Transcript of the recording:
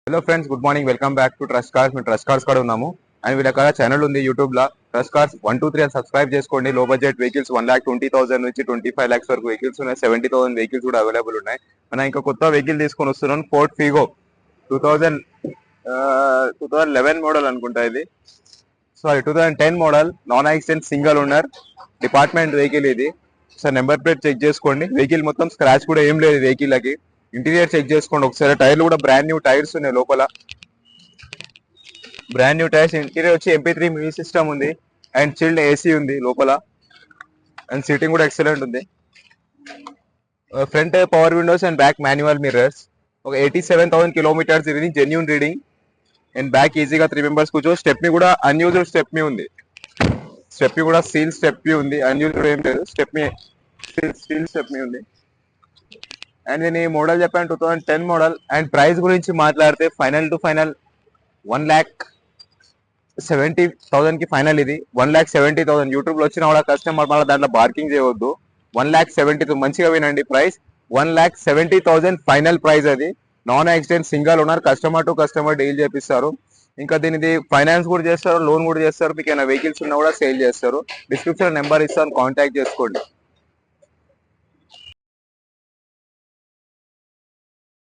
Hello friends, good morning. Welcome back to trust cars. మేము trust cars కూడా ఉన్నాము. And వీళ్ళ ఛానల్ ఉంది యూట్యూబ్ లో, ట్రస్ట్ కార్స్ 123 అని సబ్స్క్రైబ్ చేసుకోండి. లో బడ్జెట్ వెహికల్స్ 1,20,000 నుంచి 25 lakhs వరకు వెహికల్స్ ఉన్నాయి. 70,000 వెహికల్స్ కూడా అవైలబుల్ ఉన్నాయి. మనం ఇంకా కొత్త వెహికల్ తీసుకొని వస్తున్నాం. ఫోర్డ్ ఫిగో 2011 మోడల్ అనుకుంటా ఇది. Sorry, 2010 model, non accident, single owner, department vehicle ఇది. సార్ నెంబర్ ప్లేట్ చెక్ చేసుకోండి. వెహికల్ మొత్తం స్క్రాచ్ కూడా ఏం లేదు వెహికల్ కి. ఇంటీరియర్ చెక్ చేసుకోండి ఒకసారి. టైర్లు కూడా బ్రాండ్ న్యూ టైర్స్ ఉన్నాయి లోపల. Brand new tyres. ఇంటీరియర్ వచ్చి MP3 మ్యూజిక్ సిస్టమ్ ఉంది అండ్ చిల్డ్ AC ఉంది లోపల. అండ్ సీటింగ్ కూడా ఎక్సలెంట్ ఉంది. Front power Windows and back manual mirrors. ఒక 87,000 కిలోమీటర్స్ ఇది, జెన్యూన్ రీడింగ్. అండ్ బ్యాక్ ఈజీగా 3 మెంబర్స్ కూర్చో. స్టెప్ని కూడా అన్యూజ్డ్ స్టెప్ని ఉంది. స్టెప్ని కూడా స్టీల్ స్టెప్ని ఉంది, అన్యూజ్డ్ ఏం లేదు. స్టెప్ని స్టీల్ స్టెప్ని ఉంది. అండ్ నేను ఈ మోడల్ చెప్పాను 2010 మోడల్. అండ్ ప్రైస్ గురించి మాట్లాడితే ఫైనల్ టు ఫైనల్ 1,70,000 కి ఫైనల్ ఇది. 1,70,000 యూట్యూబ్ లో వచ్చిన కూడా కస్టమర్ మళ్ళీ దాంట్లో బార్కింగ్ చేయవద్దు. 1,70,000 మంచిగా వినండి ప్రైస్. 1,70,000 ఫైనల్ ప్రైస్ అది. Non accident, single owner, customer to customer deal చేపిస్తారు. ఇంకా దీనిది ఫైనాన్స్ కూడా చేస్తారు, లోన్ కూడా చేస్తారు. మీకు ఏమైనా వెహికల్స్ ఉన్నా కూడా సేల్ చేస్తారు. డిస్క్రిప్షన్ నెంబర్ ఇస్తాను, కాంటాక్ట్ చేసుకోండి.